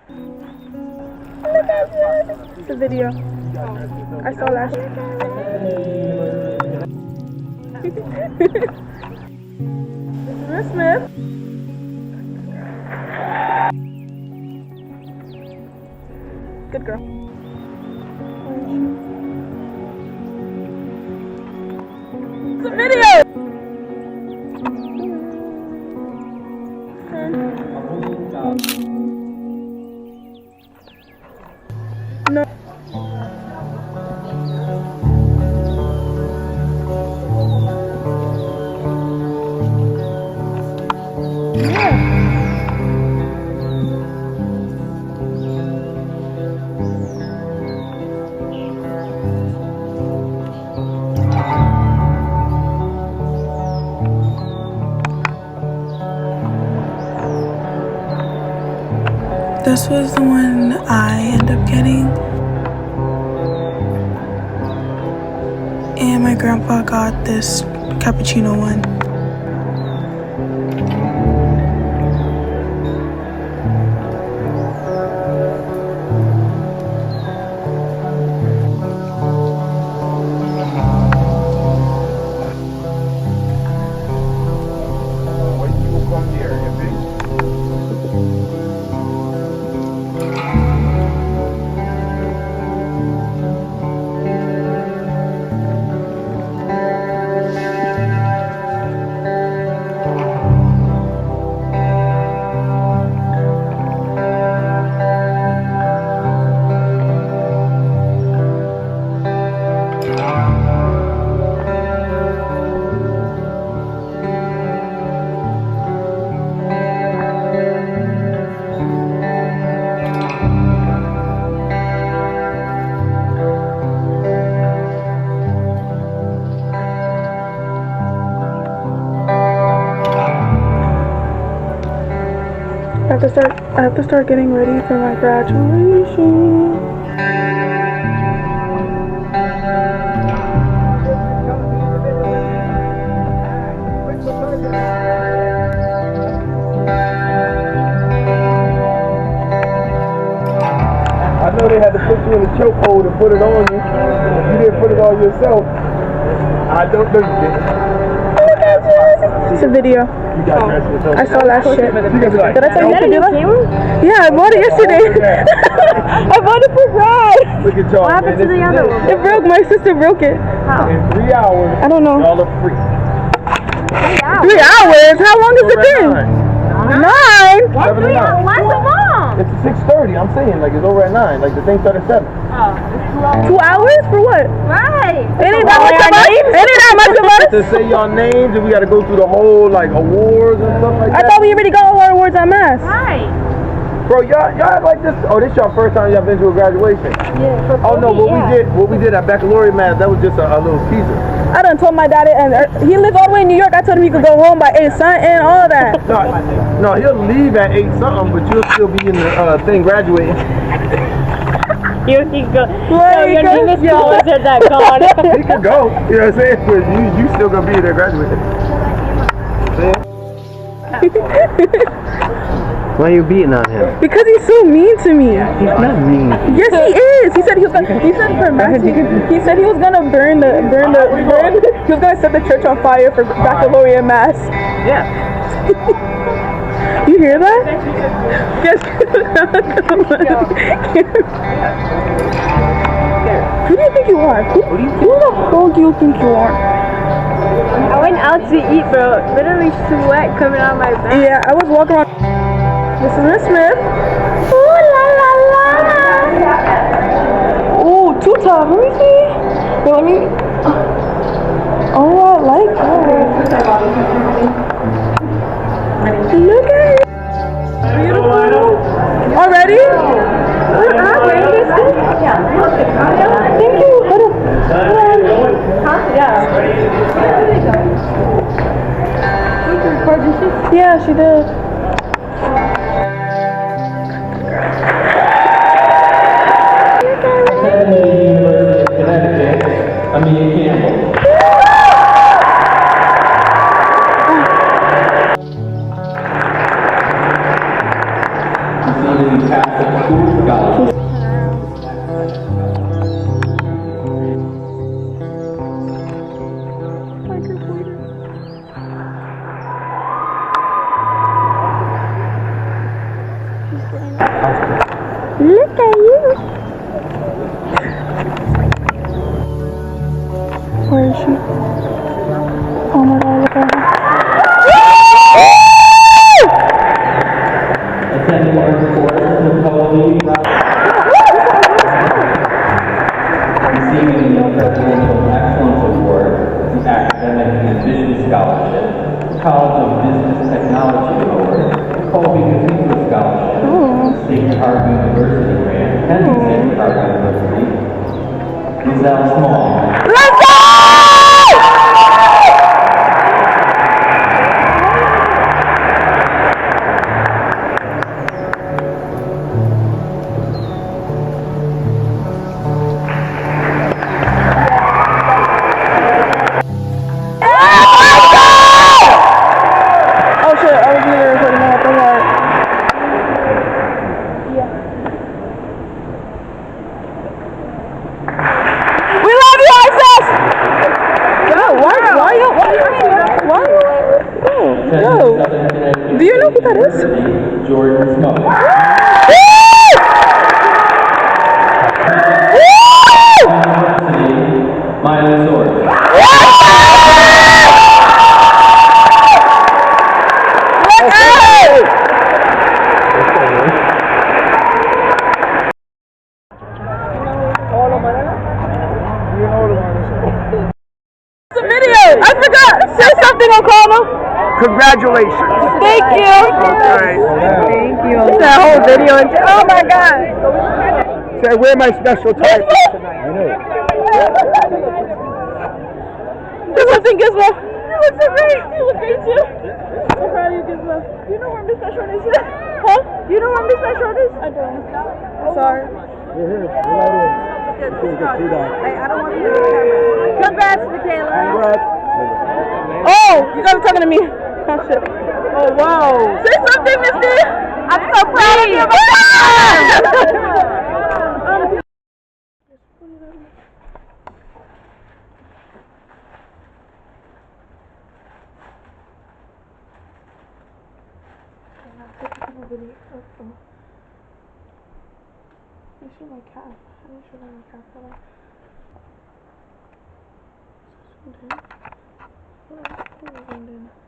Look at this. It's a video. I saw last year. Miss Smith. Good girl. It's a video! No. This was the one I ended up getting, and my grandpa got this cappuccino one. I have to start getting ready for my graduation. I know they had to put you in a chokehold and put it on you. You didn't put it on yourself. I don't know you did. It's a video. I saw last shit. Did I tell you to do that? Yeah, I bought it yesterday. I bought it for Brad. Look at y'all. What happened to the other one? It broke. My sister broke it. How? In 3 hours, I don't know. y'all are free. 3 hours? How long has it been? 9? What's 7 to 9. Why so long? It's 6:30. I'm saying, like, it's over at 9. Like, the thing started at 7. Oh, it's long. 2 hours for what? Right. It ain't that much of us. It ain't that much of us. To say y'all names, and we got to go through the whole, like, awards and stuff like I that. thought we already got all our awards at Mass. Right. Bro, y'all act like this. Oh, this y'all first time y'all been to a graduation. Yeah. Oh no, what we did at baccalaureate math, that was just a little teaser. I done told my daddy, and he lives all the way in New York. I told him he could go home by 8 something, all that. No, he'll leave at 8 something, but you'll still be in the thing graduating. You can go. Like, Your name is always at that God. He could go, you know what I'm saying? But you still gonna be there graduating. Why are you beating on him? Because he's so mean to me. He's not mean. Yes, he is. He said he was gonna. He said for Mass. He said he was gonna burn. He was gonna set the church on fire for baccalaureate Mass. Yeah. You hear that? Yes. Who do you think you are? Who the fuck do you think you are? I went out to eat, bro. Literally sweat coming out of my back. Yeah, I was walking around. This is Miss Smith. Ooh la la la. Ooh, too tough. Let me see. Wait, let me. Oh, I like that. Look at it. Beautiful. Already? Thank you. Hold on. Yeah, she did. receiving Catholic school scholarship. Look at you. Where is she? Oh my god, look at her. Attending our course in the Holy receiving the Presidential Excellence Award, the Academic and Business Scholarship, College of Business Technology Award, Colby Cathedral Scholarship, Sacred Heart University Grant, and Sacred Heart University. Giselle Small. Let's go! Oh shit, I was literally recording my phone. We love you, Isis! Yo, why you? Yo. Do you know who that is? Jordan Smoke. Miley Sword. It's a video! I forgot! Say something on camera! Congratulations. Thank you! Okay. Thank you. That whole video and oh my god! Say, where my special type tonight? I know. Say something, Gizmo! You look so great! You look great too! I'm proud of you, Gizmo. Do you know where Miss Special is? Huh? Do you know where Miss Special is? I don't. Sorry. We're here. We're right in. Hey, I don't want to use the camera. Congrats, Michaela. Congrats. Oh! You guys are talking to me. Oh shit. Oh wow. Say something, Misty! I'm so proud of you, I show my calf. I didn't show my calf at all. Zoomed in. Oh, zoomed in.